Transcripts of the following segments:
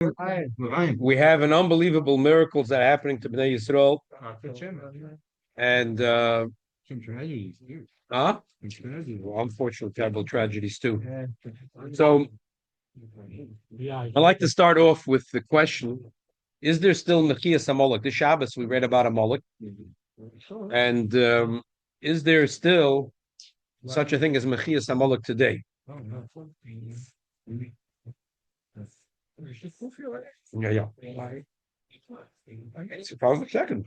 We have an unbelievable miracles that are happening to Bnei Yisrael, and well, unfortunately, terrible tragedies too. So, I'd like to start off with the question: is there still Mechias Amalek? This Shabbos we read about Amalek, and is there still such a thing as Mechias Amalek today? Yeah. It's a problem second.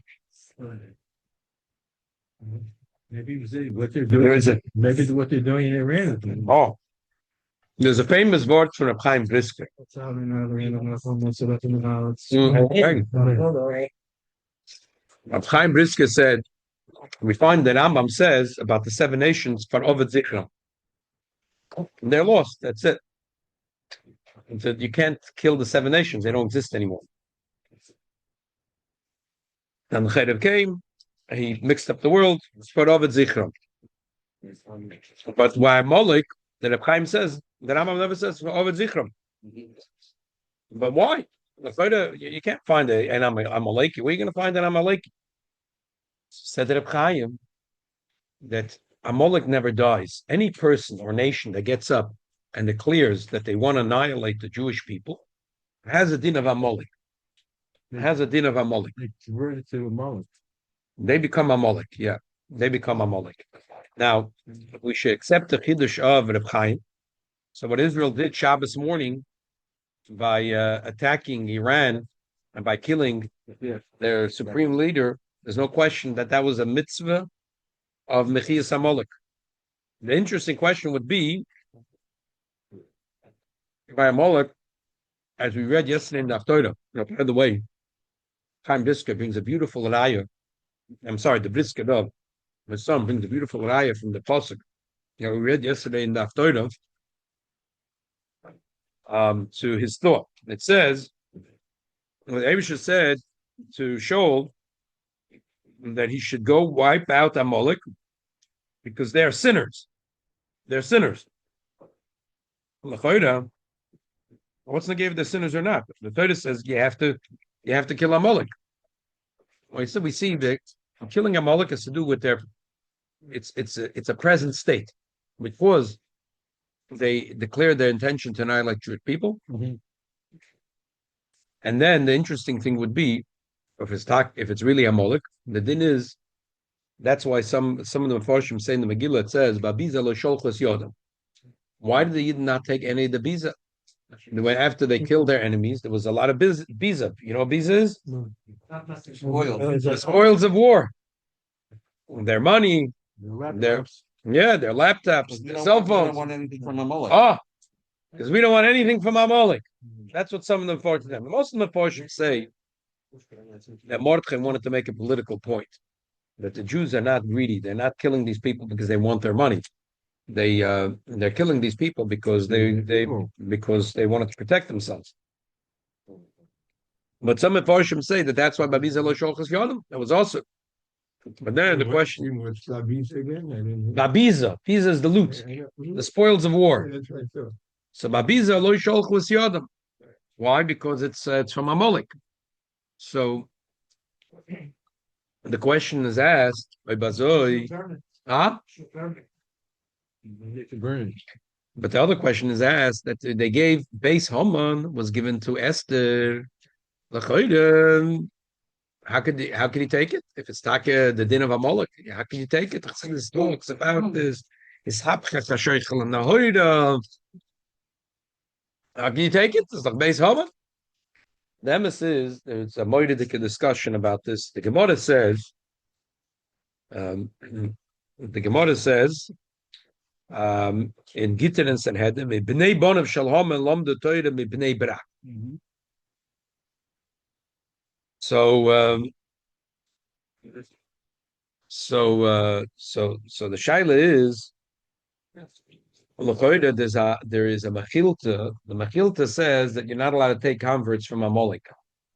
Maybe what they're doing. Maybe what they're doing in Iran. Oh, there's a famous word from Reb Chaim Brisker. Reb Chaim Brisker said, we find that Rambam says about the seven nations for Ovid Zichram. They're lost. That's it. He said you can't kill the seven nations; they don't exist anymore. And the Chayrev came, he mixed up the world. For Ovid Zichram. But why Amalek? The Reb Chaim says the Rambam never says for Ovid Zichram. But why? You can't find an Amalek. Where are you going to find an Amalek? Said Reb Chaim that Amalek never dies. Any person or nation that gets up and declares that they want to annihilate the Jewish people has a din of Amalek. Has a din of Amalek. They converted to Amalek. They become Amalek. Yeah, they become Amalek. Now, we should accept the Chiddush of Reb Chaim. So what Israel did Shabbos morning by attacking Iran and by killing their supreme leader, there's no question that that was a mitzvah of Mechias Amalek. The interesting question would be, by Amalek, as we read yesterday in the Haftorah, by the way, Chaim Brisker brings a beautiful raya. I'm sorry, the Brisker of my son brings a beautiful raya from the Pasuk. We read yesterday in the Haftorah to his thought. It says, what Abisha said to Shaul that he should go wipe out Amalek because they are sinners. They're sinners. What's the give the sinners or not? The Torah says you have to kill Amalek. Well, so we see that killing Amalek has to do with their it's a present state because they declared their intention to annihilate Jewish people. Mm-hmm. And then the interesting thing would be if it's really Amalek, the din is that's why some of the Mefarshim say in the Megilla it says Babiza lo sholchos yodam. Why did the Yidden not take any of the biza? After they killed their enemies, there was a lot of biza. You know what biza is? The spoils of war. Their money, their laptops, their cell phones. We don't want anything from Amalek. Because we don't want anything from Amalek. That's what some of them force them. Most of the Mefarshim say that Mordechai wanted to make a political point that the Jews are not greedy. They're not killing these people because they want their money. They're killing these people because they wanted to protect themselves. But some Mefarshim say that that's why Babiza lo sholchos yodam. That was also. But then the question: What's Babiza again? Babiza is the loot, the spoils of war. That's right, too. So Babiza lo sholchos yodam. Why? Because it's from Amalek. So the question is asked by Bazoi. But the other question is asked that they gave base Haman was given to Esther. How could he take it if it's Taka the din of Amalek? How can you take it? This talks about this. How can you take it? It's like base Haman. The emes is there's a moedic discussion about this. The Gemara says. In Gittin and Sanhedrin, Bnei Bonav Shalom and Lom the Torah Bnei Bra. So the shaila is there is a Megilla. The Megilla says that you're not allowed to take converts from Amalek.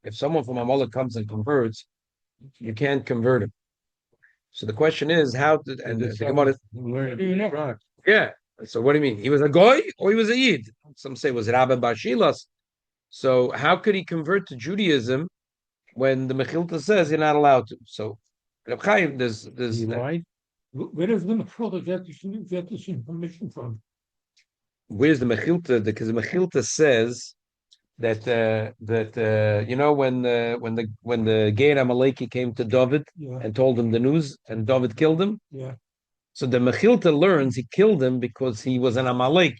If someone from Amalek comes and converts, you can't convert him. So the question is how did the Gemara? Yeah. So what do you mean? He was a goy or he was a yid? Some say it was Rabbi Barshilas. So how could he convert to Judaism when the Mechilta says you're not allowed to? So Reb Chaim, He lied. Where does the Mechilta get this information from? where's the Mechilta? Because the Mechilta says that you know when the Geir Amaleki came to David and told him the news and David killed him. Yeah. So the Mechilta learns he killed him because he was an Amalek.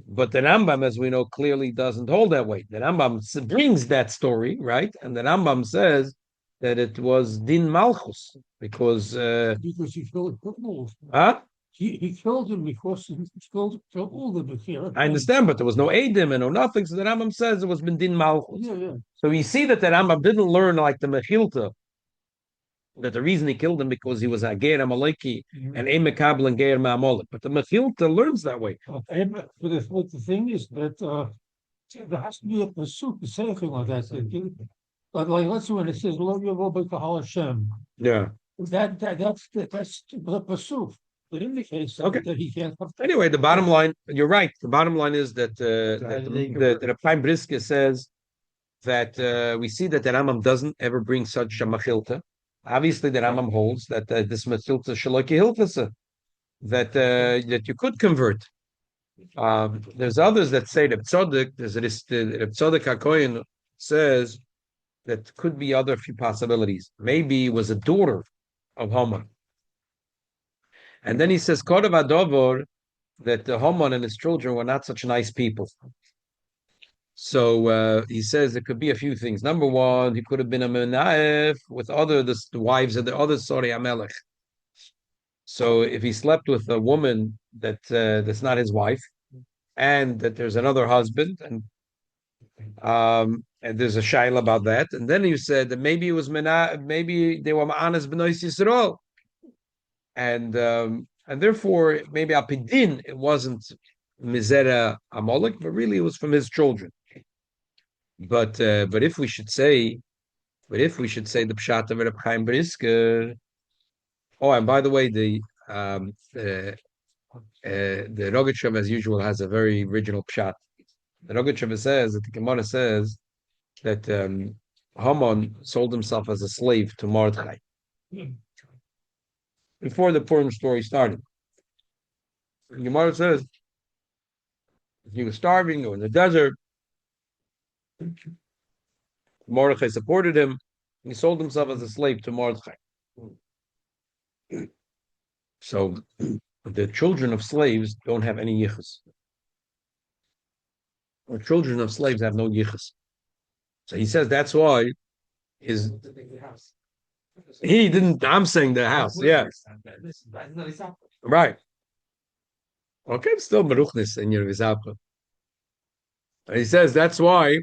But the Rambam, as we know, clearly doesn't hold that way. The Rambam brings that story, right? And the Rambam says that it was Din Malchus because he killed criminals. huh? He killed him because he killed all the Bechira. I understand, but there was no Eidim and no nothing. So the Rambam says it was Din Malchus. Yeah. So we see that the Rambam didn't learn like the Mechilta, that the reason he killed him because he was a Geir Amaleki and Emekabel and Geir Ma'amalek. But the Mechilta learns that way. But the thing is that there has to be a pursuit to say anything like that. But like, let's say when it says "Lo Yavo B'Kahal Hashem," Yeah. that's the pursuit. It indicates that he can't. Anyway, the bottom line, you're right. The bottom line is that the Prime Brisker says that we see that the Rambam doesn't ever bring such a machilta. Obviously, the Rambam holds that this machilta shaloki hilfasa, that you could convert. There's others that say that Tzodek, there's Tzodek HaKohen says that could be other few possibilities. Maybe it was a daughter of Haman. And then he says, Kodev Adovor, that Haman and his children were not such nice people. So he says there could be a few things. Number one, he could have been a menaef with the wives of the other Amalek. So if he slept with a woman that's not his wife, and that there's another husband, and there's a shaila about that, and then he said that maybe it was maybe they were ma'anas b'nois Yisrael, and therefore maybe apidin it wasn't mizera Amalek, but really it was from his children. But if we should say the pshat of Reb Chaim Brisker. Oh, and by the way, the Rogatchev, as usual, has a very original pshat. The Rogatchev says that the Gemara says that Haman sold himself as a slave to Mordechai before the Purim story started. The Gemara says he was starving or in the desert. Mordechai supported him. He sold himself as a slave to Mordechai. So the children of slaves don't have any yichus. Or children of slaves have no yichus. So he says that's why he didn't. I'm saying the house, yeah, right. Okay, still meruchnis in your vizapah. He says that's why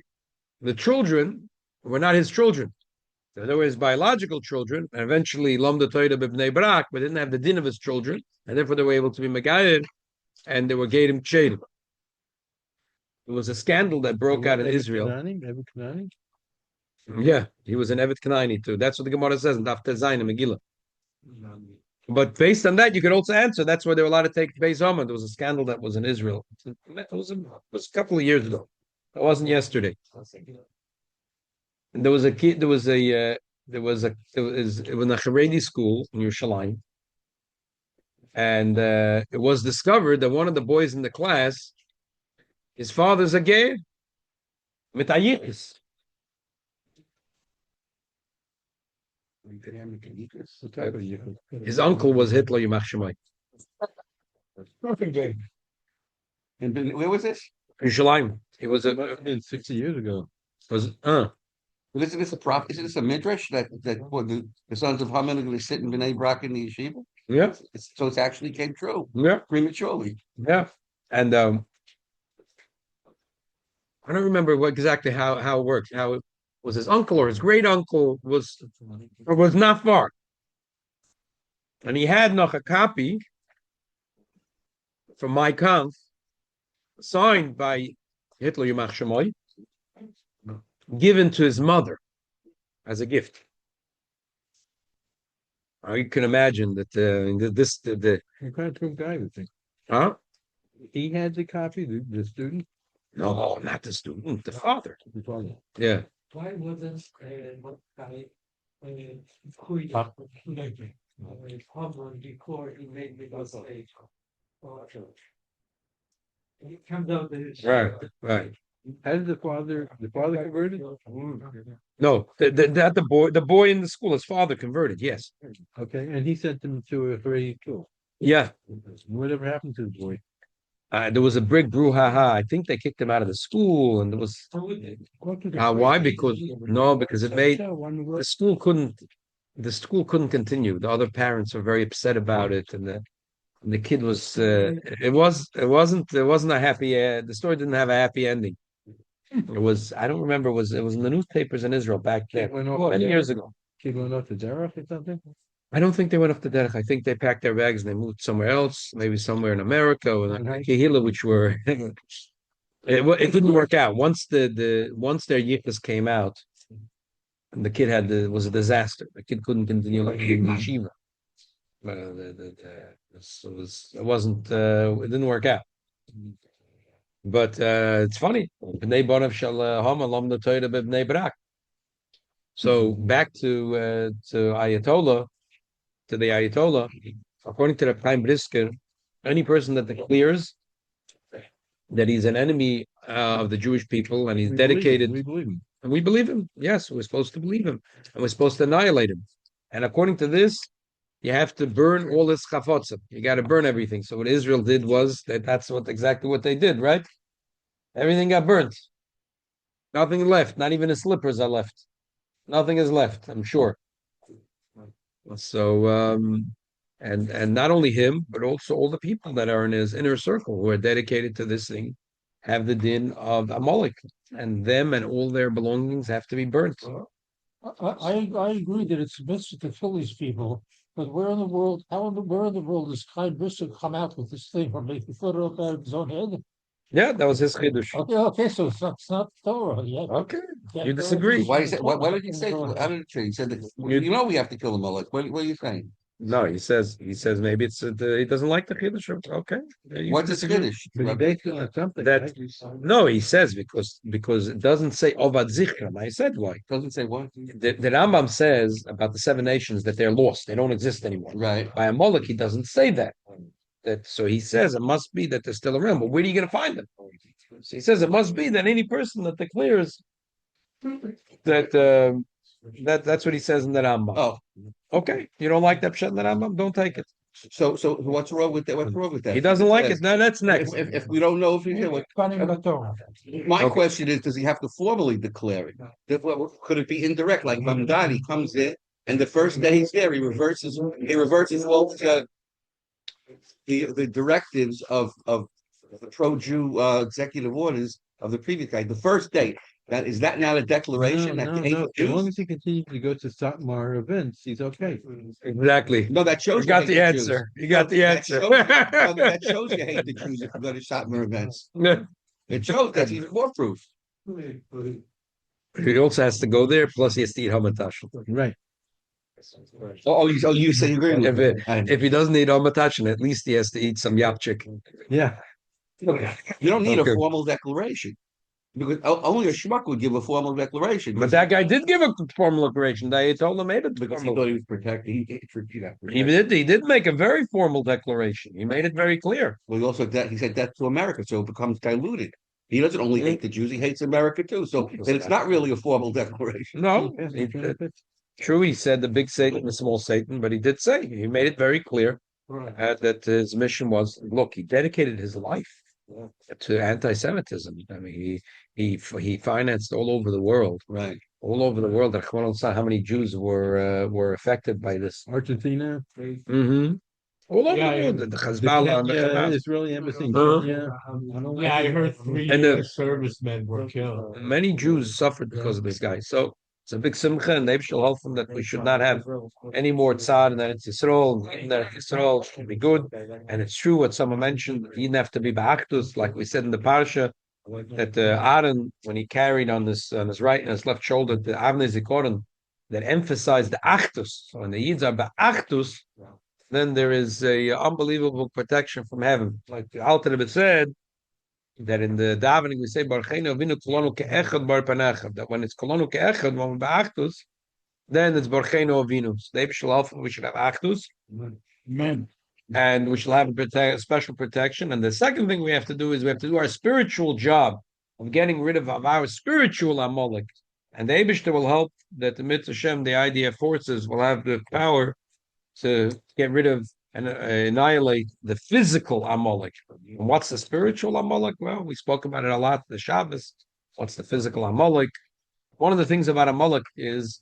the children were not his children. They were his biological children, and eventually Lomda Torah b'bnei Barak, but didn't have the din of his children, and therefore they were able to be Megayed, and they were Gedim Kshedim. It was a scandal that broke out in Israel. Yeah, he was an Evet Kanaani too. That's what the Gemara says in Daf Tezayin in Megilla. But based on that, you could also answer that's why they were allowed to take Beis Haman. There was a scandal that was in Israel. It was a couple of years ago. It wasn't yesterday. And there was a kid. It was a Haredi school in Yerushalayim, and it was discovered that one of the boys in the class, his father's a gay, mitayikis. His uncle was Hitler Yimach Shemai. And where was this? In Yerushalayim. It was 60 years ago. Was Is this a prop? Is this a midrash that the sons of Haman are going to sit in Bnei Brak in the yeshiva? Yeah. So it actually came true. Yeah. Prematurely. Yeah. And I don't remember exactly how it worked. How it was his uncle or his great uncle was not far, and he had noch a copy from my Kampf signed by Hitler Yimach Shemai, given to his mother as a gift. You can imagine that What kind of guy would think? huh? He had the copy, the student. No, not the student, the father. Yeah. Why wasn't what guy before he made the mistake? He comes out that it's Right. Has the father converted? No, the boy in the school, his father converted. Yes. Okay, and he sent them to a Haredi school. Yeah. Whatever happened to the boy? There was a big brouhaha. I think they kicked him out of the school, and there was why? Because it made the school couldn't continue. The other parents were very upset about it, and the kid was it wasn't a happy. The story didn't have a happy ending. It was I don't remember. It was in the newspapers in Israel back then many years ago. Kid went off to Derek or something? I don't think they went off the derech. I think they packed their bags and they moved somewhere else, maybe somewhere in America or Kehila, which were it didn't work out. Once their yichus came out, and the kid was a disaster. The kid couldn't continue like in yeshiva. It didn't work out. But it's funny. B'nai Banav shel Hama lam the Torah b'bnei Brak. So back to Ayatollah. To the Ayatollah, according to the Prime Brisker, any person that declares that he's an enemy of the Jewish people and he's dedicated, We believe him. and we believe him. Yes, we're supposed to believe him, and we're supposed to annihilate him. And according to this, you have to burn all his chafotzim. You got to burn everything. So what Israel did was that's exactly what they did, right? Everything got burnt. Nothing left. Not even his slippers are left. Nothing is left. I'm sure. So, and not only him, but also all the people that are in his inner circle who are dedicated to this thing have the din of Amalek, and them and all their belongings have to be burnt. I agree that it's best to kill these people, but where in the world, where in the world does Chaim Brisker come out with this thing or make the foot up out of his own head? Yeah, that was his chiddush. Okay, so it's not Torah. Yeah. Okay, you disagree. Why is it? Why did you say? How did it change? He said that, we have to kill the Amalek. What are you saying? No, he says maybe it's he doesn't like the chiddush. Okay, What's the Kiddush? But he based it on something. That right? no, he says because it doesn't say Ovad Zichram. I said why. Doesn't say what? The Rambam says about the 7 nations that they're lost, they don't exist anymore. Right. By Amalek, he doesn't say that. So he says it must be that they're still around. But where are you going to find them? So he says it must be that any person that declares that's what he says in the Rambam. Oh, Okay, you don't like that pshat in the Rambam? Don't take it. so what's wrong with that? What's wrong with that? He doesn't like it. No, that's next. If we don't know if he's there, my Okay. question is, does he have to formally declare it? Could it be indirect? Like Mamdani comes in, and the first day he's there, he reverses all the directives of the pro-Jew executive orders of the previous guy. The first day, is that not a declaration that he hates No. As Jews? long as he continues to go to Satmar events, he's okay. Exactly. No, that shows You got hate the Jews. answer. You got the That answer. shows- that shows you hate the Jews if you go to Satmar events. It shows that's even more proof. He also has to go there, plus he has to eat hamatash. Right. You say you agree with If he doesn't eat hamatash, at least he has to eat some yapchik. Yeah. You don't need Okay. a formal declaration. Because only a schmuck would give a formal declaration. But that guy did give a formal declaration. They told him made it because he formal. thought he was protected. He did make a very formal declaration. He made it very clear. Well, he said that to America, so it becomes diluted. He doesn't only hate the Jews; he hates America too. So then it's not really a formal declaration. No, true. He said the big Satan, the small Satan, but he did say he made it very clear that his mission was. Look, he dedicated his life to anti-Semitism. I mean, he financed all over the world, Right? All over the world. I don't know how many Jews were affected by this. Argentina. Mm-hmm. All over the world, the Hezbollah, and the Hamas. Israeli embassy. Yeah, I heard 3 And the- servicemen were killed. Many Jews suffered because of this guy. So it's a big simcha, and they shall help them that we should not have any more tzad, and that it's Yisrael, and that Yisrael should be good. And it's true what someone mentioned. He didn't have to be ba'achdus, like we said in the parsha, that Aaron, when he carried on his right and his left shoulder, the Avnei Zikoron, that emphasized the achdus. So when the Yids are ba'achdus, then there is a unbelievable protection from heaven. Like the Alter Rebbe said, that in the davening we say Barcheinu Avinu Kolonu Ke'echad Bar Panachad. That when it's Kolonu Ke'echad, when we're Ba'achtus, then it's Barcheinu Avinu. So we should have Achtus. Amen. And we shall have special protection. And the second thing we have to do is we have to do our spiritual job of getting rid of our spiritual Amalek. And the Eibishter will help that the Mitzvah Shem, the IDF forces, will have the power to get rid of and annihilate the physical Amalek. And what's the spiritual Amalek? Well, we spoke about it a lot the Shabbos. What's the physical Amalek? One of the things about Amalek is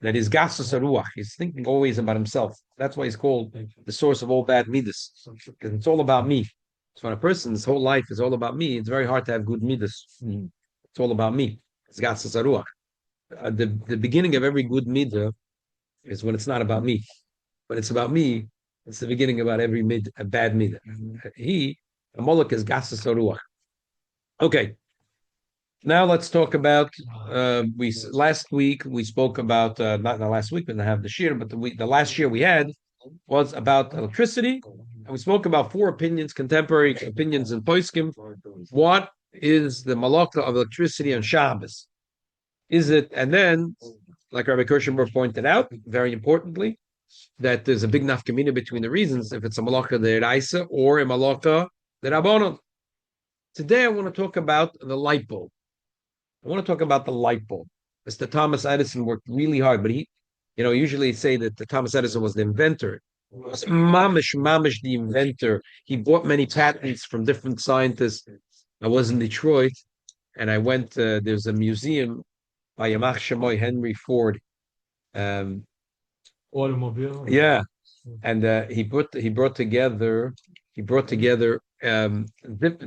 that he's gasus ruach. He's thinking always about himself. That's why he's called the source of all bad midas. Because it's all about me. So when a person's whole life is all about me, it's very hard to have good midas. It's all about me. It's gasus ruach. The beginning of every good midah is when it's not about me. When it's about me, it's the beginning about every a bad midah. Amalek is gasus ruach. Okay. Now let's talk about. Last week we spoke about not the last week, we didn't have the shir, but the last year we had was about electricity, and we spoke about 4 opinions, contemporary opinions in Poskim. What is the malakha of electricity on Shabbos? Is it? And then, like Rabbi Kirschenberg pointed out, very importantly, that there's a big nafkamina between the reasons if it's a malakha deraisa or a malakha derabanan. Today I want to talk about the light bulb. I want to talk about the light bulb. Mr. Thomas Edison worked really hard, but he, usually say that Thomas Edison was the inventor. He was mamish the inventor. He bought many patents from different scientists. I was in Detroit, and I went. There's a museum by Yamach Shemoy Henry Ford. Automobile. Yeah, and he brought together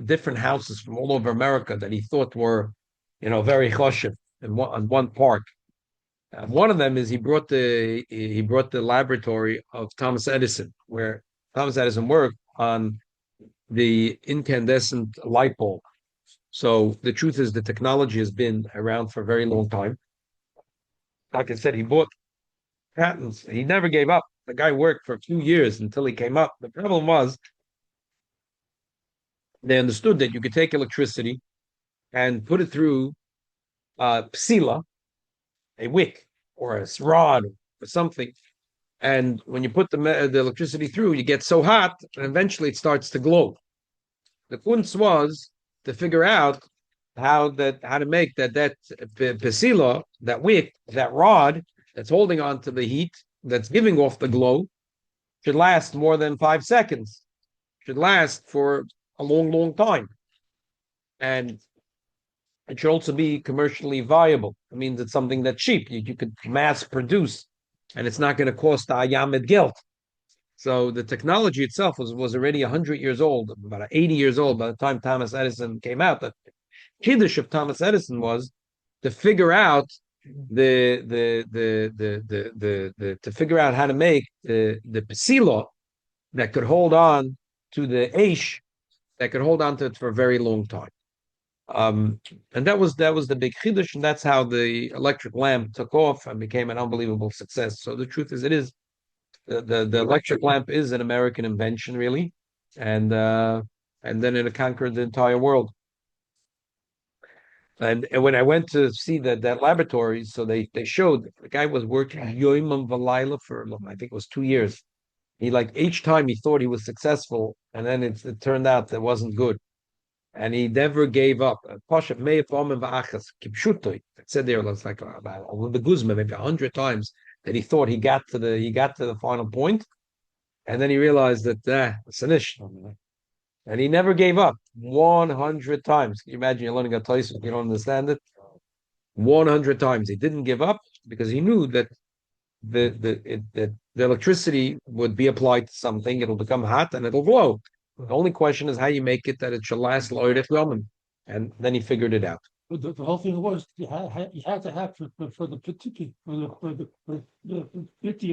different houses from all over America that he thought were very choshev on one park. One of them is he brought the laboratory of Thomas Edison, where Thomas Edison worked on the incandescent light bulb. So the truth is the technology has been around for a very long time. Like I said, he bought patents. He never gave up. The guy worked for a few years until he came up. The problem was they understood that you could take electricity and put it through psila, a wick or a rod or something. And when you put the electricity through, you get so hot, and eventually it starts to glow. The kunst was to figure out how to make that psila, that wick, that rod that's holding on to the heat, that's giving off the glow, should last more than 5 seconds. Should last for a long, long time. And it should also be commercially viable. It means it's something that's cheap. You could mass produce, and it's not going to cost ayamid geld. So the technology itself was already 100 years old, about 80 years old by the time Thomas Edison came out. The kiddush of Thomas Edison was to figure out to figure out how to make the psila that could hold on to the aish, that could hold on to it for a very long time. And that was the big chiddush, and that's how the electric lamp took off and became an unbelievable success. So the truth is, it is the electric lamp is an American invention, really, and then it conquered the entire world. And when I went to see that laboratory, so they showed the guy was working yoimam v'layla for I think it was 2 years. He each time he thought he was successful, and then it turned out that wasn't good. And he never gave up. Pasha me'afam v'achas kipshutoy. It said there was like about the guzma maybe 100 times that he thought he got to the final point, and then he realized that it's an ish. And he never gave up 100 times. Can you imagine you're learning a Taisa if you don't understand it? 100 times. He didn't give up because he knew that the electricity would be applied to something, it'll become hot and it'll glow. The only question is how you make it that it should last longer. And then he figured it out. But the whole thing was you had to have for the particular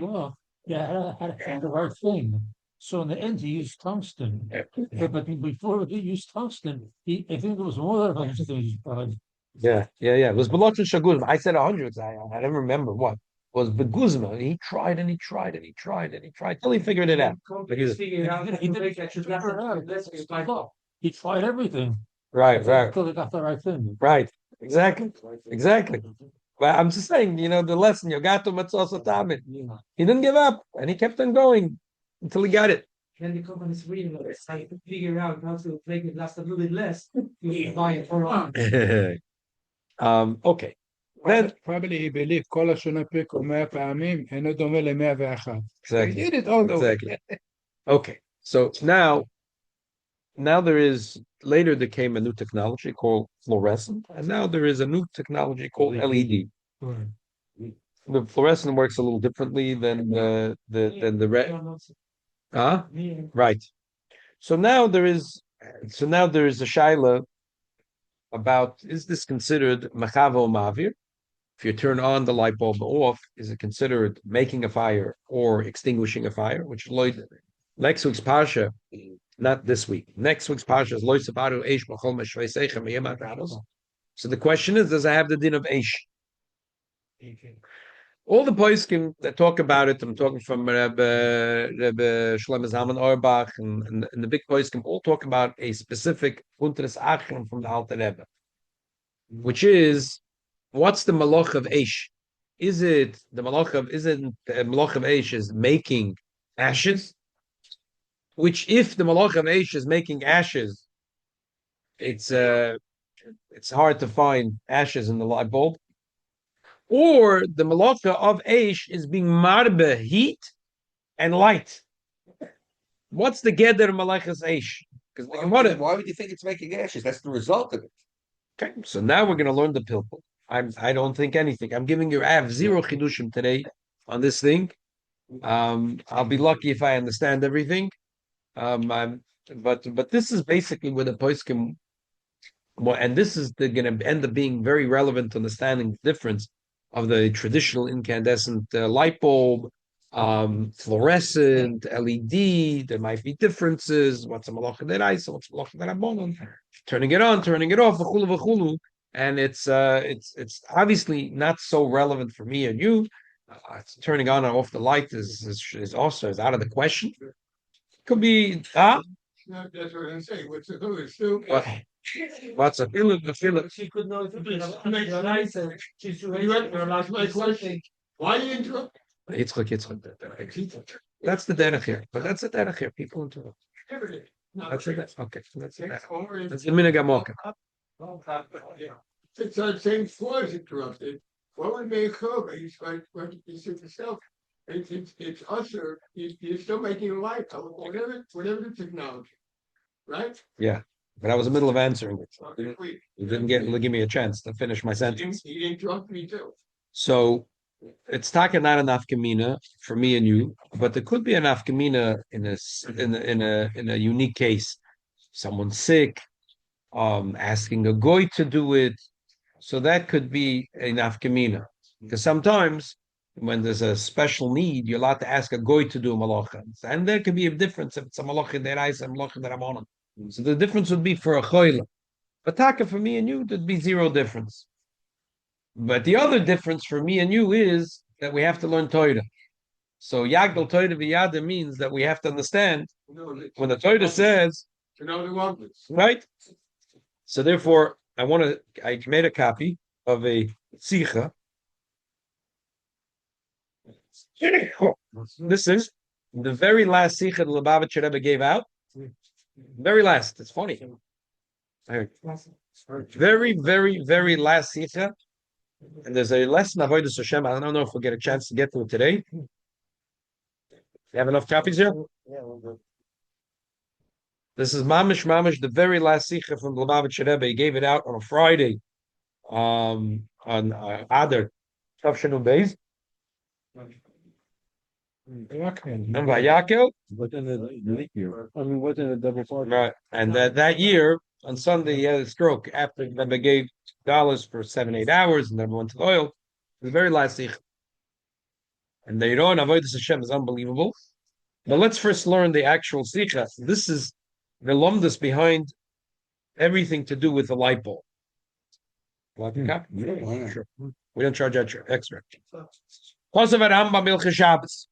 law, you had to have the right thing. So in the end, he used tungsten. But before he used tungsten, I think it was more than 100 things. Yeah. It was Belotun Shaguzma. I said 100. I don't remember what. It was Beguzma. He tried and he tried and he tried and he tried till he figured it out. But he tried everything. Right. Until they got the right thing. Right. Exactly. But I'm just saying, the lesson, Yogato Matzos Tamid. He didn't give up and he kept on going until he got it. Then the company's reading it. I could figure out how to make it last a little bit less. You buy it for long. Okay. Then Probably he believed כל השונה פרקו 100 פעמים אינו דומה ל-101. He exactly. did it all the way. Exactly. Okay. So now there came a new technology called fluorescent, and now there is a new technology called LED. The fluorescent works a little differently than the red. Right. So now there is a shaila about, is this considered machava or mavir? If you turn on the light bulb off, is it considered making a fire or extinguishing a fire? Which is next week's parsha, not this week. Next week's parsha is loy sabaru eish b'chol meshvei seichem yema rados. So the question is, does it have the din of eish? All the poskim that talk about it, I'm talking from Rebbe Shlomo Zalman Auerbach and the big poskim, all talk about a specific Puntres Achron from the Alter Rebbe, which is, what's the malach of Eish? Is it the malach of Eish is making ashes? Which, if the malach of Eish is making ashes, it's hard to find ashes in the light bulb. Or the malacha of Eish is being marbe, heat and light. What's the gather malachas Eish? Because Why would you think it's making ashes? That's the result of it. Okay, so now we're going to learn the pilpul. I don't think anything. I have zero chidushim today on this thing. I'll be lucky if I understand everything. But this is basically where the poskim, and this is going to end up being very relevant to understanding the difference of the traditional incandescent light bulb, fluorescent, LED. There might be differences. What's a malacha deraisa? What's a malacha derabanan? Turning it on, turning it off, v'chulu v'chulu. And it's obviously not so relevant for me and you. Turning on and off the light is also out of the question. Could be No, that's what I'm saying. What's the who is still? What's a Philip? She could know if it was Makes a she's That's my question. Why do you interrupt? Yitzchak. That's the derech here. But that's the derech here. People interrupt. That's it. Okay. That's it. That's the minhag hamoka. Since I'm saying floor is interrupted, what would make Khomeini? What you said yourself? It's usher. You're still making a light, whatever the technology, right? Yeah. But I was in the middle of answering it. Okay, please. You didn't give me a chance to finish my sentence. You interrupt me too. So it's talking not an afkamina for me and you, but there could be an afkamina in a unique case. Someone's sick, asking a goy to do it. So that could be an afkamina. Because sometimes when there's a special need, you're allowed to ask a goy to do a malacha. And there could be a difference if it's a malacha deraisa and malacha derabanan. So the difference would be for a choila. But taka for me and you, there'd be zero difference. But the other difference for me and you is that we have to learn Torah. So Yagdal Torah v'yada means that we have to understand when the Torah says, To know the wonders. right? So therefore, I made a copy of a sicha. This is the very last sicha the Lubavitcher Rebbe gave out. Very last. It's funny. Very, very, very last sicha. And there's a lesson of Avodas Hashem. I don't know if we'll get a chance to get to it today. You have enough copies here? This is Mamish, the very last sicha from Lubavitcher Rebbe. He gave it out on a Friday, on Adar, Tavshanu Beis. And Vayakel. Wasn't it leap year? I mean, wasn't it double party? Right. And that year, on Sunday, he had a stroke after Rebbe gave dollars for 7-8 hours and then went to the oil. The very last sicha. And the Iron Avodas Hashem is unbelievable. But let's first learn the actual sicha. This is the lumdus behind everything to do with the light bulb. Sure. We don't charge extra. Kosav Rambam Milchah Shabbos.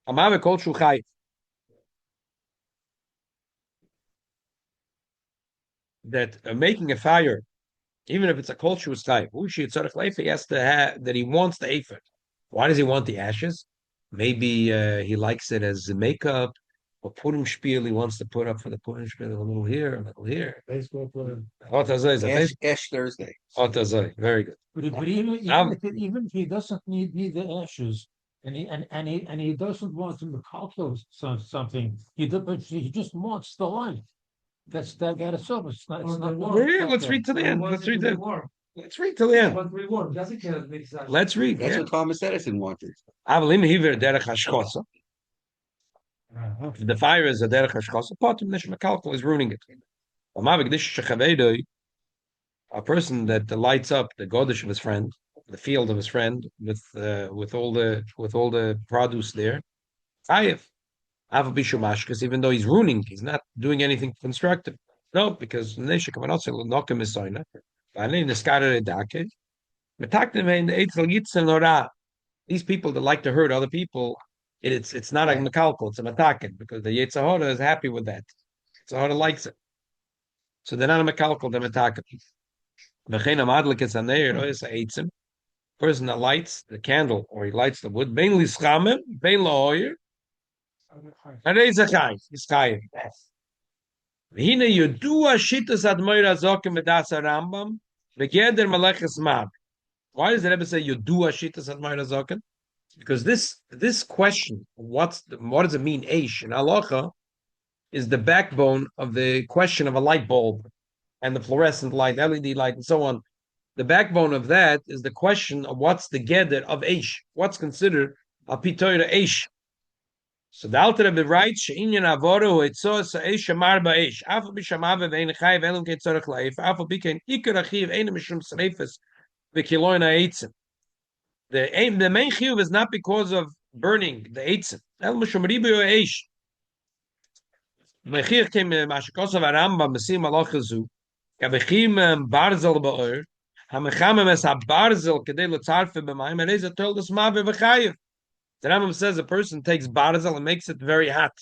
Amave Kol Shu Chayv. that making a fire, even if it's a cultural type, he has to have that he wants the afer. Why does he want the ashes? Maybe he likes it as makeup, or Purim spiel. He wants to put up for the Purim spiel a little here, a little here. Baseball player. Ash Thursday. Very good. But even if he doesn't need the ashes, and he doesn't want to calculate something, but he just wants the light. That's that itself. It's not. Let's read to the end. Let's read till the end. But reward doesn't care. Let's read. That's what Thomas Edison wanted. The fire is a derech hashchasa. Potem neshma kalkul is ruining it. A person that lights up the godish of his friend, the field of his friend, with all the produce there. Chayev. Because even though he's ruining, he's not doing anything constructive. No, because these people that like to hurt other people, it's not a mekalkal, it's a matakin, because the Yetzer Hara is happy with that. Yetzer Hara likes it. So they're not a mekalkal, they're matakin. Person that lights the candle or he lights the wood, mainly schamim, bein la'oyer, and he's chayiv. V'hine yudua shitas admoira zokim v'dasa Rambam v'geder maleches mab. Why does the Rebbe say yudua shitas admoira zokim? Because this question, what does it mean, eish in halacha, is the backbone of the question of a light bulb and the fluorescent light, LED light, and so on. The backbone of that is the question of what's the geder of eish, what's considered a pitoira eish. So the Alter Rebbe writes, "She'inyan avoru etzos eish amar ba'eish. Afal b'shamav ve'ein chayiv elum ketzorach la'eif. Afal b'kein ikar achiv ein mishum sreifes v'kiloin ha'eitzim." The main chiyuv is not because of burning the eitzim. El mishum ribu eish. Mechir came mashikosav Rambam b'sim alochazu. Kavechim barzel ba'or. Hamechamem es habarzel kedei l'tzarfe b'mayim. And Eza told us ma've v'chayiv. The Rambam says a person takes barzel and makes it very hot.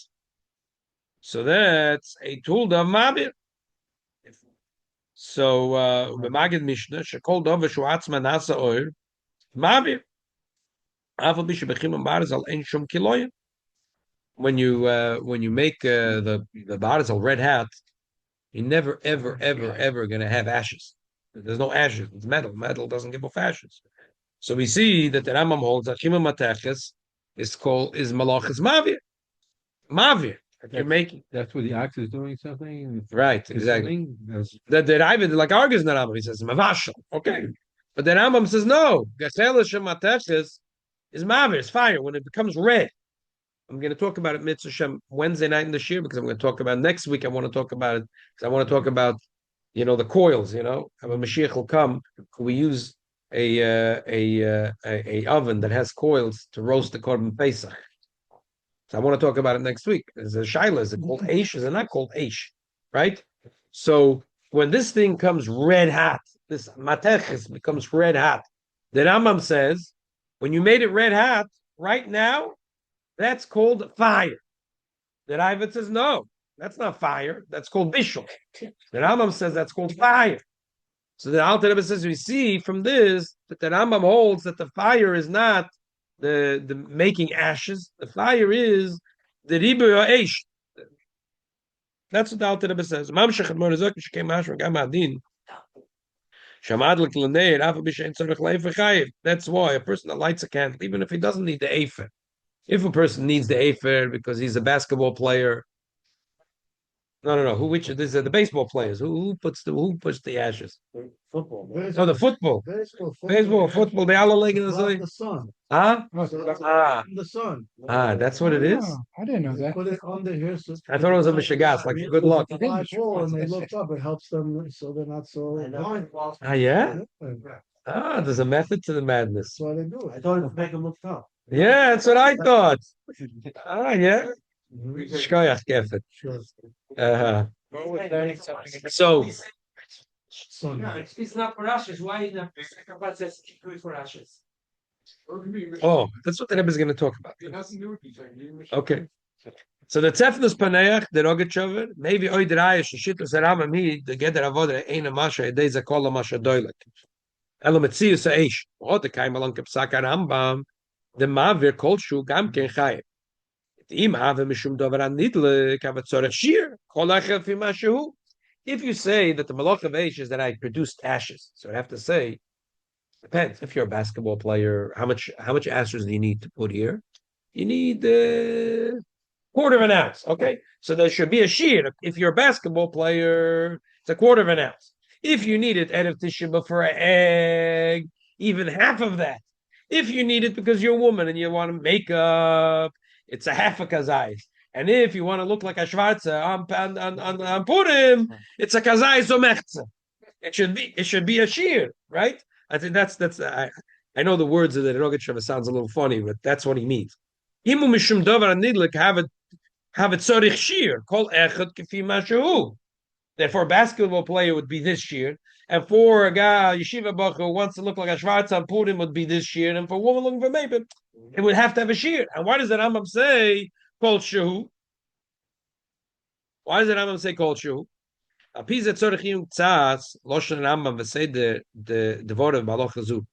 So that's a tool of mabir. So b'magid Mishnah shekol dov v'shuatzma nasa oir mabir. Afal b'shebechim barzel ein shum kiloyim. When you make the barzel red hot, you're never ever going to have ashes. There's no ashes. It's metal. Metal doesn't give off ashes. So we see that the Rambam holds that chima mateches is malachas mavir. Mavir. You're making. That's what the ox is doing something. Right, exactly. The Rambam, like argues in the Rambam, he says mavashal. Okay, but the Rambam says no. Gachelish mateches is mavir. It's fire when it becomes red. I'm going to talk about it Mitzvah Shem Wednesday night in the year because I'm going to talk about next week. I want to talk about it because I want to talk about the coils. How a Mashiach will come. We use a oven that has coils to roast the korban pesach. So I want to talk about it next week. There's a shaila. Is it called eish? Is it not called eish? Right? So when this thing comes red hot, this mateches becomes red hot. The Rambam says when you made it red hot, right now, that's called fire. The Ravid says no, that's not fire. That's called bishul. The Rambam says that's called fire. So the Alter Rebbe says we see from this that the Rambam holds that the fire is not the making ashes. The fire is the ribu ha'esh. That's what the Alter Rebbe says. That's why a person that lights a candle, even if he doesn't need the afer, if a person needs the afer because he's a basketball player. No. Which is the baseball players? Who puts the ashes? Football. No, the football. Baseball, football. They all leg in The sun. Huh? The sun. That's what it is. I didn't know that. Put it under here. So I thought it was a mishagas. Like good luck. When they look up, it helps them so they're not so. Yeah. There's a method to the madness. That's why they do it. I thought it would make them look tough. Yeah, that's what I thought. Yeah. Shkoyach Gefet. So Yeah, it's not for ashes. Why is that? Kabbat says it's for ashes. that's what the Rebbe is going to talk about. It has to do with each other. Okay. So the Tzefnus Paneach, the Rogachover, maybe Oidraya, Shishittus Aramam, he, the Geder Avodah, Ein Masha, Edeza Kola Masha Doilet. Elometzius Aish, or the Kaim along Kapsaka Rambam, the Mavir Kolshu, Gamken Chayim. Im have Mishum Dovaran Nidle, Kavatzorach Shir, Kolachel Fimashu. If you say that the Malach of Aish is that I produced ashes, so I have to say, depends. If you're a basketball player, how much ashes do you need to put here? You need quarter of an ounce. Okay, so there should be a shear. If you're a basketball player, it's a quarter of an ounce. If you need it erev Tisha B'Av for an egg, even half of that. If you need it because you're a woman and you want to make up, it's a half a kazayis. And if you want to look like a Schwarze on Purim, it's a kazayis omechza. It should be a shear, right? I think that's I know the words of the Rogachover sounds a little funny, but that's what he means. Imu mishum davar nidlik have it tzorich shear kol echad kefi mashu. Therefore, a basketball player would be this shear, and for a guy yeshiva bacher who wants to look like a Schwarz on Purim would be this shear, and for a woman looking for maybe it would have to have a shear. And why does the Rambam say kol shehu? Why does the Rambam say kol shehu? Apizet tzorich yum tzas loshen Rambam v'sei the word of Malach Hazu.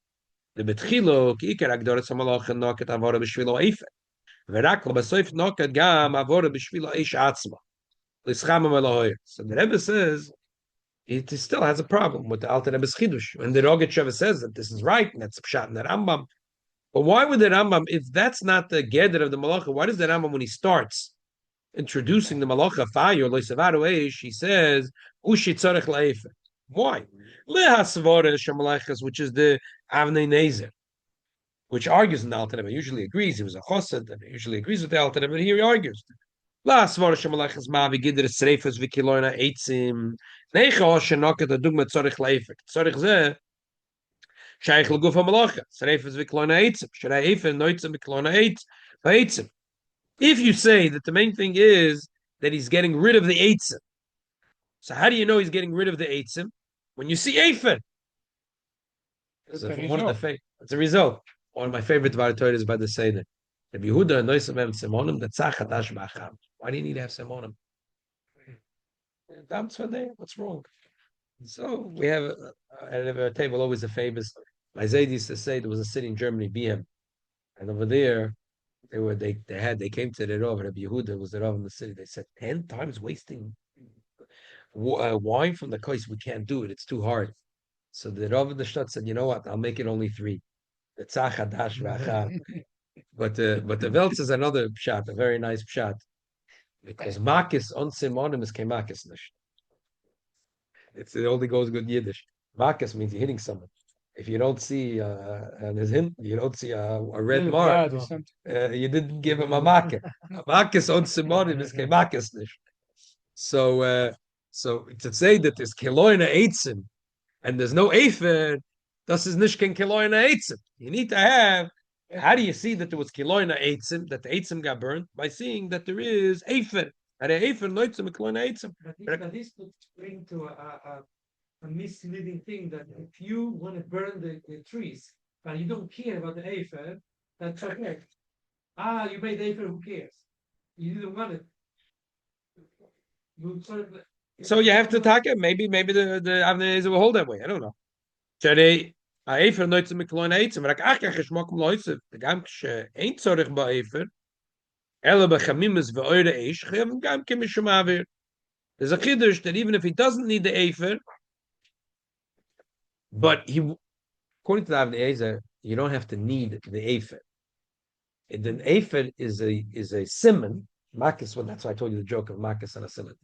The betchilo ki iker agdoret samalach noket avora b'shvilo eife. V'rak lo b'soif noket gam avora b'shvilo eish atzma. L'schamam elohoyer. So the Rebbe says it still has a problem with the Alter Rebbe's chidush. And the Rogachover says that this is right, and that's pshat in the Rambam. But why would the Rambam, if that's not the geder of the malacha, why does the Rambam, when he starts introducing the malacha fire, loisavaru eish, he says ushi tzorech la'efe. Why? Lehasvore shemalachas, which is the Avnei Nezer, which argues in the Alter Rebbe. Usually agrees. He was a chosed, and he usually agrees with the Alter Rebbe. But here he argues. Lehasvore shemalachas ma'avi gider sreifas v'kiloina eitzim necha shenoket adugma tzorech la'efe. Tzorech zeh shaykh l'guf ha'malacha sreifas v'kiloina eitzim shrei efe noitzim v'kiloina eitzim. If you say that the main thing is that he's getting rid of the eitzim, so how do you know he's getting rid of the eitzim? When you see Eifen. It's a result. One of my favorite Torah is by the Seder. The Yehuda Noisim Em Simonim, the Tzachadash Bacham. Why do you need to have Simonim? What's wrong? So we have a table, always a famous. My Zayd used to say there was a city in Germany, Bihem, and over there they came to the Rav, Rabbi Yehuda was the Rav in the city. They said 10 times wasting wine from the kois, we can't do it. It's too hard. So the Rav of the Shtat said, you know what? I'll make it only 3. The tzachadash v'achar. But the Veltz is another pshat, a very nice pshat, because makis on simonim is kemakis nish. It only goes good Yiddish. Makis means you're hitting someone. If you don't see and his hint, you don't see a red mark. You didn't give him a makis. Makis on simonim is kemakis nish. So to say that there's keloina eitzim and there's no efer, das is nishken keloina eitzim. You need to have. How do you see that there was keloina eitzim, that the eitzim got burned? By seeing that there is efer. And a efer noitzim keloina eitzim. But this could bring to a misleading thing that if you want to burn the trees, but you don't care about the efer, that's okay. You made efer, who cares? You didn't want it. So you have to take it. Maybe the Avnei will hold that way. I don't know. The gam ain't tzorich ba'efer. Ela b'chamimus v'oire eish chayavim gam k'mishum avir. There's a chiddush that even if he doesn't need the efer, but according to the Avnei, you don't have to need the efer. The efer is a simon. Makis, well, that's why I told you the joke of Makis and a simon.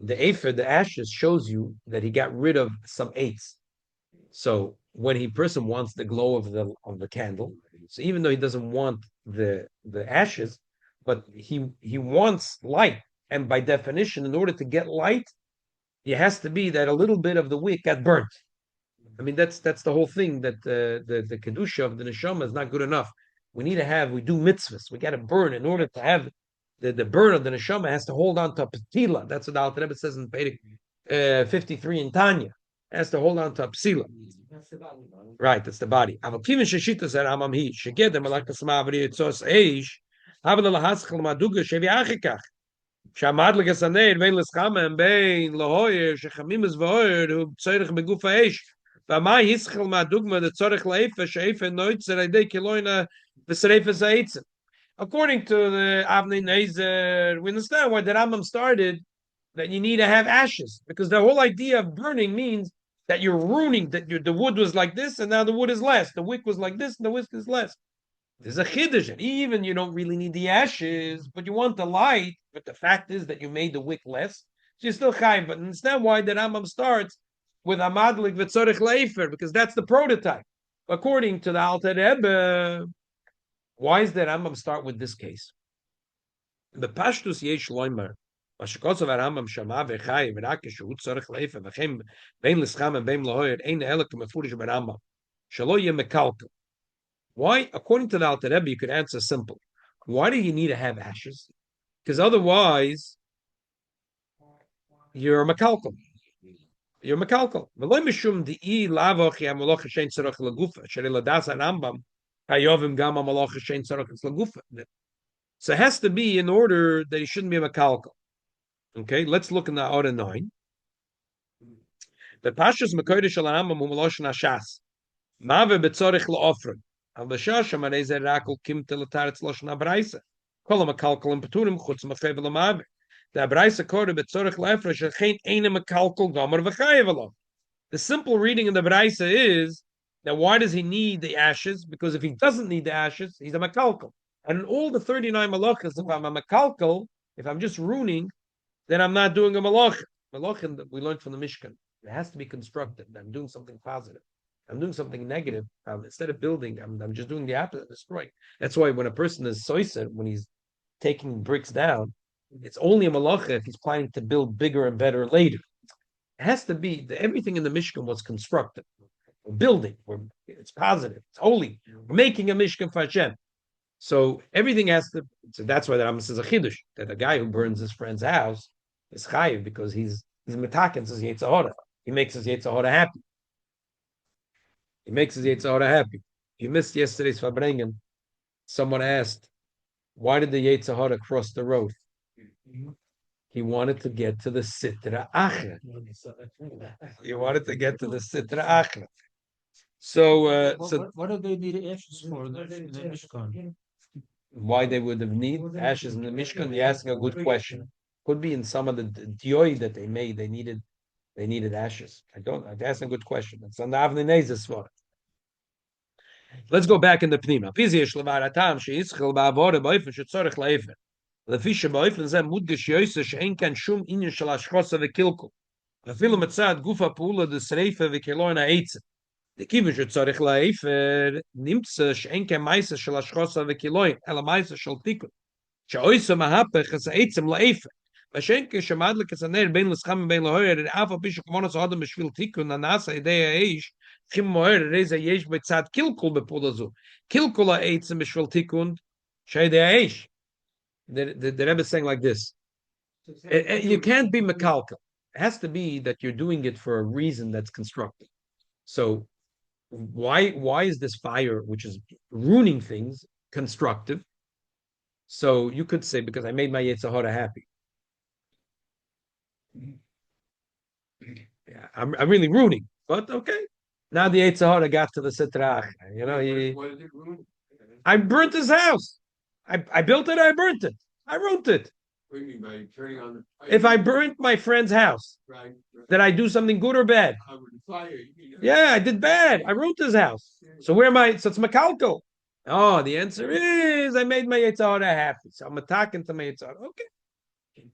The efer, the ashes, shows you that he got rid of some eights. So when person wants the glow of the candle, so even though he doesn't want the ashes, but he wants light, and by definition, in order to get light, it has to be that a little bit of the wick got burnt. I mean, that's the whole thing, that the kedusha of the neshama is not good enough. We do mitzvahs. We got to burn in order to have the burn of the neshama has to hold on to a petila. That's what the Alter Rebbe says in Perek 53 in Tanya. It has to hold on to a psila. That's the body. Right, that's the body. Havle lahaschel maduga shevi achikach. Shamadlik es aneir vein leschama bein lahoyer shechamimus vahoyer hu tzorich beguf haish. V'amai hischel madugma the tzorich leifa sheifa noitzer aidei kiloina v'sereifa zaitzim. According to the Avnei Nezer, we understand why the Rambam started that you need to have ashes, because the whole idea of burning means that you're ruining, that the wood was like this and now the wood is less. The wick was like this and the wick is less. There's a chiddush, and even you don't really need the ashes, but you want the light. But the fact is that you made the wick less, so you're still chayv. But understand why the Rambam starts with Amalek v'tzorich leifer, because that's the prototype. According to the Alter Rebbe, why is the Rambam start with this case? The Pashtus yesh loimer. Mashkos of Rambam shama v'chay v'rakish hu tzorich leifer v'chem bein l'scham and bein lahoyer ein elek mefurish b'Rambam shelo yeh mekalkel. Why? According to the Alter Rebbe, you could answer simple. Why do you need to have ashes? Because otherwise, you're a makalkel. You're a makalkel. So it has to be in order that he shouldn't be a makalkel. Okay, let's look in the order 9. The Pashas Mekodesh al Rambam hu Melosh Nashas. Mave betzorich laofren. Al b'shasha manei rakol kim telataretz loshna braisa. Kol makalkel and peturim chutz machevel amave. The braisa kore betzorich laofren shechein eine makalkel gomer v'chayev. The simple reading in the braisa is that why does he need the ashes? Because if he doesn't need the ashes, he's a makalkel. And in all the 39 malachas, if I'm a makalkel, if I'm just ruining, then I'm not doing a malach. Malachim that we learned from the Mishkan. It has to be constructed. I'm doing something positive. I'm doing something negative. Instead of building, I'm just doing the opposite, destroying. That's why when a person is soiser, when he's taking bricks down, it's only a malacha if he's planning to build bigger and better later. It has to be everything in the Mishkan was constructed. We're building. It's positive. It's holy. We're making a Mishkan for Hashem. So everything has to. So that's why the Rambam says a chiddush that a guy who burns his friend's house is chayiv because he's metaken says Yetzer Hara. He makes his Yetzer Hara happy. He makes his Yetzer Hara happy. You missed yesterday's Farbrengen. Someone asked, why did the Yetzer Hara cross the road? He wanted to get to the Sitra Achra. He wanted to get to the Sitra Achra. So, what do they need ashes for in the Mishkan? Why they would have need ashes in the Mishkan? You're asking a good question. Could be in some of the dioi that they made. They needed ashes. I'm asking a good question. It's on the Avnei Nezer Svar. Let's go back in the Pnima. The kiven should tzarich la'efer nimtze she'enke meise shel hashchosa v'kiloin ela meise shel tikun she'oisa mahapech es ha'etzem la'efer v'shenke she'madlik es ha'ner bein l'scham bein l'hoyer afa pishu kmonos ha'adam b'shvil tikun nanasa idei ha'eish chim moher reza yesh b'tzad kilkul b'pula zu kilkul ha'etzem b'shvil tikun she'idei ha'eish. The Rebbe is saying like this. You can't be mekalkel. It has to be that you're doing it for a reason that's constructive. So why is this fire, which is ruining things, constructive? So you could say, because I made my Yetzer Hara happy. Yeah, I'm really ruining, but okay. Now the Yetzer Hara got to the Sitra Achra. You know, I burnt his house. I built it, I burnt it. I ruined it. What do you mean by turning on the fire? If I burnt my friend's house, Right. did I do something good or bad? I would fire. Yeah, I did bad. I ruined his house. So where am I? So it's Makalko. Oh, the answer is I made my Yetzer Hara happy. So I'm attacking to my Yetzer Hara. Okay.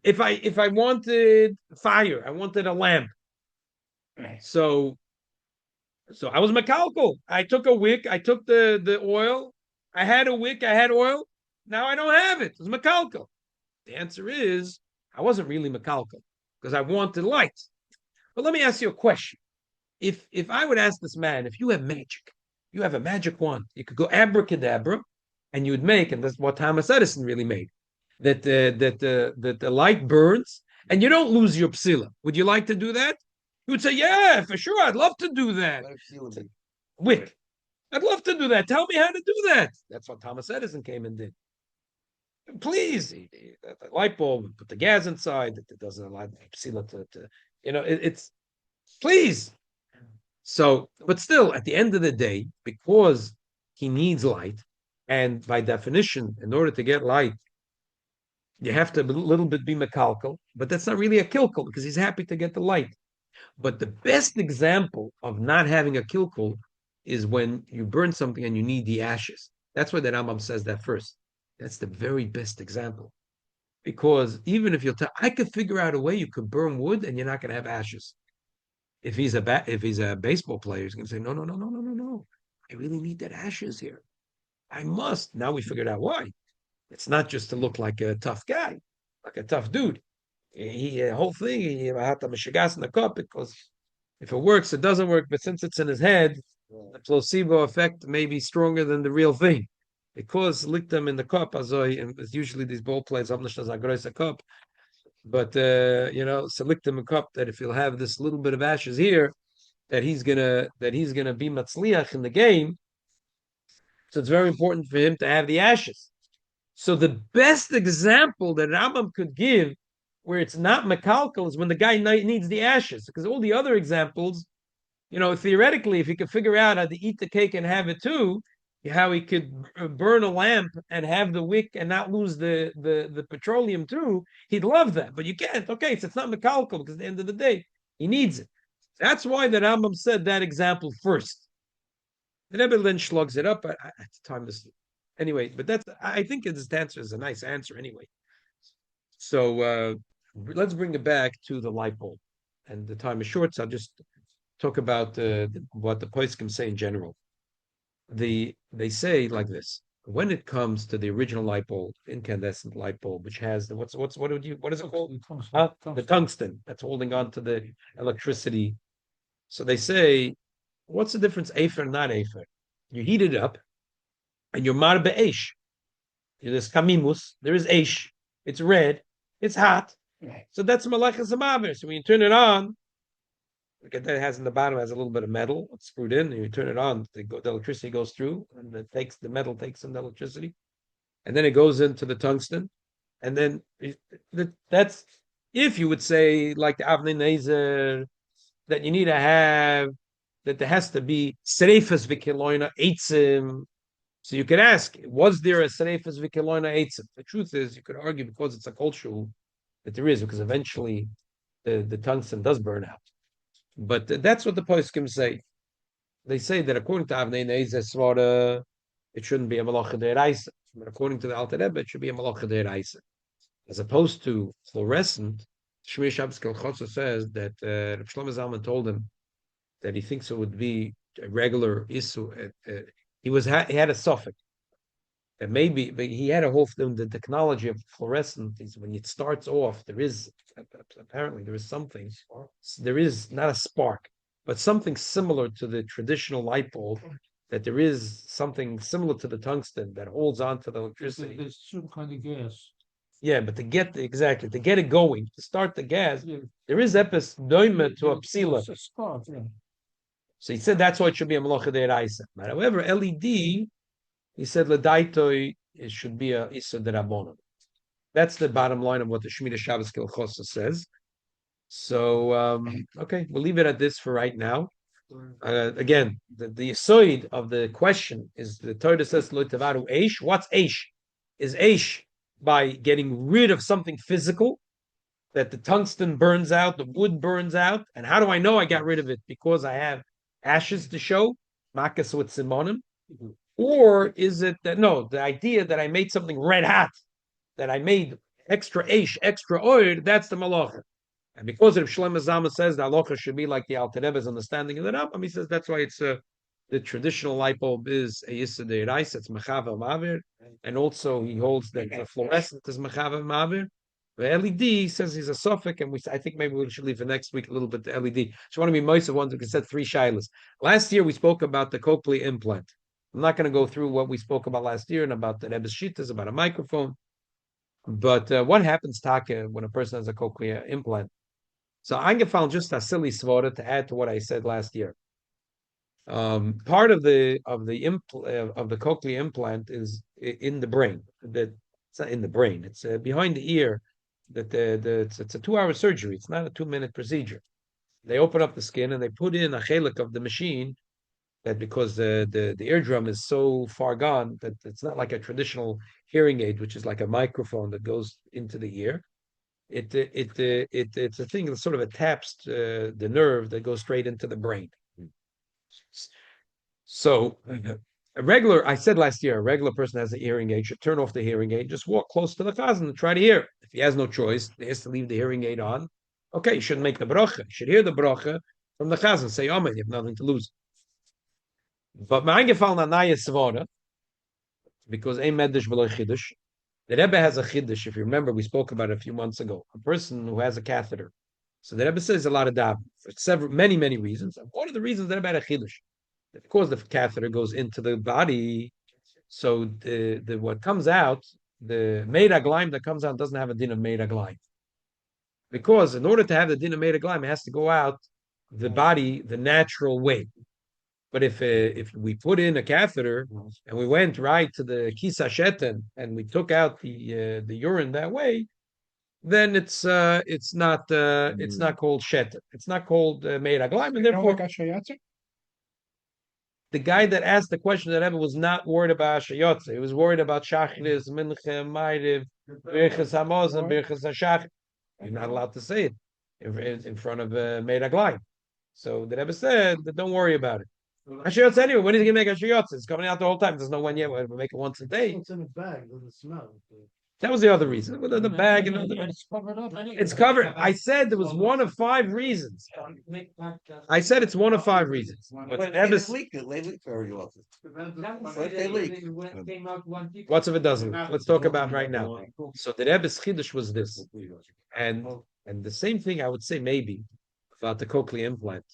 If I wanted fire, I wanted a lamp. So I was Makalko. I took a wick. I took the oil. I had a wick. I had oil. Now I don't have it. It was Makalko. The answer is I wasn't really Makalko because I wanted light. But let me ask you a question. If I would ask this man, if you have magic, you have a magic wand, you could go abracadabra, and you would make, and that's what Thomas Edison really made, that the light burns and you don't lose your psila. Would you like to do that? You would say, yeah, for sure, I'd love to do that. Wick. I'd love to do that. Tell me how to do that. That's what Thomas Edison came and did. Please, the light bulb, put the gas inside. It doesn't allow the psila to it's please. So, but still, at the end of the day, because he needs light, and by definition, in order to get light, you have to a little bit be mekalkal, but that's not really a kilkul because he's happy to get the light. But the best example of not having a kilkul is when you burn something and you need the ashes. That's why the Rambam says that first. That's the very best example. Because even if you'll I could figure out a way you could burn wood and you're not going to have ashes. If he's a baseball player, he's going to say, no, no, no, no, no, no, no. I really need that ashes here. I must. Now we figured out why. It's not just to look like a tough guy, like a tough dude. The whole thing, he had to mishigas in the cup because if it works, it doesn't work. But since it's in his head, the placebo effect may be stronger than the real thing. Because lick them in the cup, and it's usually these ball players, a cup. But select them a cup that if he'll have this little bit of ashes here, that he's gonna be matzliach in the game. So it's very important for him to have the ashes. So the best example that Rambam could give where it's not mekalkal is when the guy needs the ashes. Because all the other examples, theoretically, if he could figure out how to eat the cake and have it too, how he could burn a lamp and have the wick and not lose the petroleum too, he'd love that. But you can't. Okay, so it's not mekalkal because at the end of the day, he needs it. That's why the Rambam said that example first. The Rebbe then slugs it up at the time. Anyway, but I think this answer is a nice answer anyway. So let's bring it back to the light bulb. And the time is short, so I'll just talk about what the poskim say in general. They say like this: when it comes to the original light bulb, incandescent light bulb, which has what is it called? The tungsten that's holding on to the electricity. So they say, what's the difference, afer, not afer? You heat it up, and you're mar be'esh. There's kamimus, there is esh. It's red, it's hot. So that's malachas amaver. So when you turn it on, look at that, it has in the bottom has a little bit of metal. It's screwed in, and you turn it on, the electricity goes through, and the metal takes in the electricity, and then it goes into the tungsten, and then that's if you would say like the Avnei Nezer that you need to have that there has to be Sereifas Vikiloina Eitzim. So you could ask, was there a Sereifas Vikiloina Eitzim? The truth is, you could argue because it's a cultural that there is, because eventually the tungsten does burn out. But that's what the poskim say. They say that according to Avnei Nezer Svara, it shouldn't be a Malacha De'eraisa. But according to the Alter Rebbe, it should be a Malacha De'eraisa. As opposed to fluorescent, Shmir Shabbos Kelchotza says that Rav Shlomo Zalman told him that he thinks it would be a regular issue. He had a suffix. And maybe, but he had a whole thing. The technology of fluorescent is when it starts off, there is something. There is not a spark, but something similar to the traditional light bulb. That there is something similar to the tungsten that holds on to the electricity. There's some kind of gas. Yeah, but to get it going, to start the gas, there is epis doima to a psila. It's a spark, yeah. So he said that's why it should be a malacha de'eraisa. But however, LED, he said ledaitoi, it should be a issa derabbanan. That's the bottom line of what the Shemitah Shabbos Kilchosa says. So okay, we'll leave it at this for right now. Again, the yisoid of the question is the Torah says lo tavaru eish. What's eish? Is eish by getting rid of something physical that the tungsten burns out, the wood burns out, and how do I know I got rid of it? Because I have ashes to show, makas with simonim, or is it that no, the idea that I made something red hot, that I made extra eish, extra oil, that's the malacha. And because Rav Shlomo Zalman says the halacha should be like the Alter Rebbe's understanding of the Rambam, he says that's why it's the traditional light bulb is a yisod de'eraisa, it's mechaver ma'avir, and also he holds that the fluorescent is mechaver ma'avir. The LED says he's a suffix, and I think maybe we should leave for next week a little bit the LED. Just want to be most of ones who can set 3 shilas. Last year we spoke about the cochlear implant. I'm not going to go through what we spoke about last year and about the Rebbe's shitas, about a microphone. But what happens, Taka, when a person has a cochlear implant? So found just a silly svara to add to what I said last year. Part of the cochlear implant is in the brain. That It's not in the brain. It's behind the ear. That it's a 2-hour surgery. It's not a 2-minute procedure. They open up the skin and they put in a chelik of the machine that because the eardrum is so far gone that it's not like a traditional hearing aid, which is like a microphone that goes into the ear. It's a thing that sort of taps the nerve that goes straight into the brain. So I said last year, a regular person has a hearing aid should turn off the hearing aid, just walk close to the chazan and try to hear. If he has no choice, he has to leave the hearing aid on. Okay, you shouldn't make the bracha. You should hear the bracha from the chazan. Say amen. You have nothing to lose. But my eingefallen an neue svara, because ein medish v'lo chiddush. The Rebbe has a chiddush. If you remember, we spoke about it a few months ago. A person who has a catheter. So the Rebbe says a lot of daven for many reasons. And one of the reasons the Rebbe had a chiddush, of course, the catheter goes into the body, so the what comes out, the meira gleim that comes out doesn't have a din of meira gleim, because in order to have the din of meira gleim, it has to go out the body the natural way. But if we put in a catheter and we went right to the kisa sheten and we took out the urine that way, then it's not called sheten. It's not called meira gleim, and therefore the guy that asked the question that Rebbe was not worried about Shayotze. He was worried about Shachris, Minche, Ma'ariv, Birchas Hamazon, Birchas Hashach. You're not allowed to say it in front of Meir Aglayim. So the Rebbe said that don't worry about it. Hashayotze anyway, when is he going to make Hashayotze? It's coming out the whole time. There's no one yet. We'll make it once a day. It's in a bag, doesn't smell. That was the other reason. With the bag and It's covered up. it's covered. I said there was one of 5 reasons. I said it's one of 5 reasons. But the Rebbe They leak very often. What's What's if it doesn't? Let's talk about right now. So the Rebbe's chiddush was this, and the same thing I would say maybe about the cochlear implant.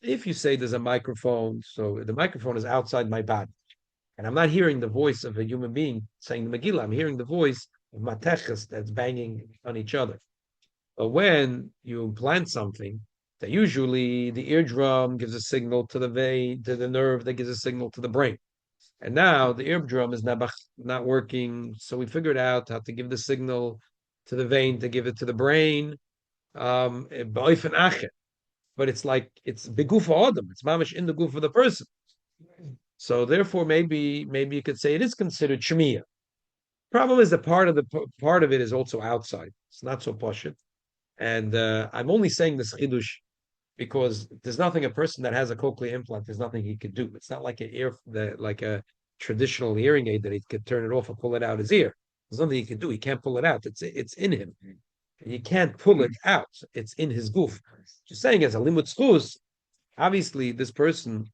If you say there's a microphone, so the microphone is outside my body, and I'm not hearing the voice of a human being saying the Megilla, I'm hearing the voice of mateches that's banging on each other. But when you implant something, that usually the eardrum gives a signal to the vein, to the nerve that gives a signal to the brain. And now the eardrum is not working, so we figured out how to give the signal to the vein to give it to the brain. But it's like it's beguf adam. It's mamish in the goof of the person. So therefore, maybe you could say it is considered shemiya. Problem is that part of it is also outside. It's not so poshut. And I'm only saying this chidush because there's nothing a person that has a cochlear implant. There's nothing he could do. It's not like like a traditional hearing aid that he could turn it off and pull it out his ear. There's nothing he can do. He can't pull it out. It's in him. You can't pull it out. It's in his goof. Just saying, as a limud schus, obviously this person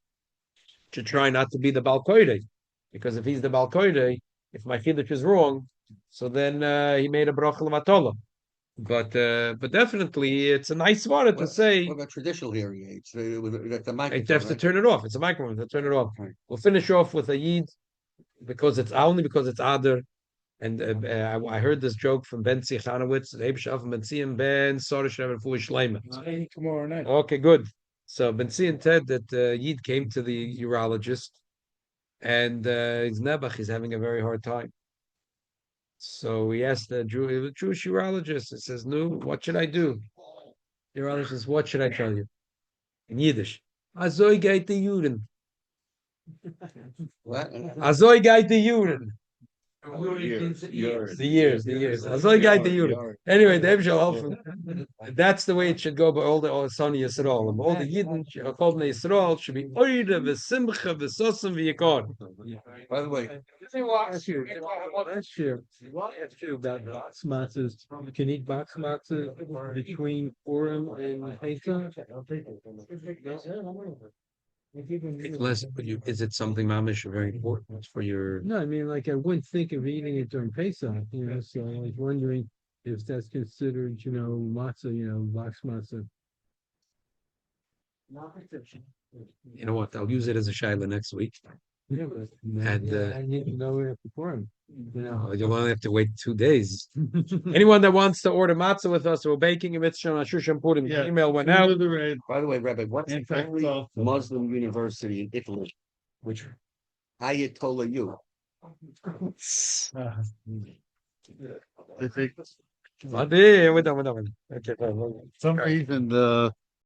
should try not to be the balkoide, because if he's the balkoide, if my chiddush is wrong, so then he made a bracha l'matola. But definitely it's a nice word to say. What about traditional hearing aids? That's a microphone. You have to turn it off. It's a microphone. To turn it off. Right. We'll finish off with a yid because it's Adar. And I heard this joke from Ben Tzichanowitz. Ben Tomorrow night. Okay, good. So Ben Tzien said that Yid came to the urologist, and his Nebuch is having a very hard time. So he asked the Jewish urologist. He says, "No, what should I do?" The urologist says, "What should I tell you?" In Yiddish, "Azoi geit the urine." What? Azoi geit the urine. the ears? The years. Azoi geit the urine. Anyway, the Ebshal Alpha. That's the way it should go. But all the Sonny Yisrael, and all the Yidden, called Yisrael, should be oida v'simcha v'sosam v'yikor. By the way, Ask you about box matzahs. You can eat box matzahs between Purim and Pesach. Unless, is it something mamish very important for your? No, I mean, like I wouldn't think of eating it during Pesach, so I was wondering if that's considered, matzah, box matzah. You know what? I'll use it as a shaila next week. Yeah, but And, I need to know after Purim. You'll only have to wait 2 days. Anyone that wants to order matzah with us, we're baking a mitzvah on Shusham Purim. The email went out. by the way, Rabbi, what's the only Muslim university in Italy which Ayatollah you I think We're done. Okay, fine. some reason the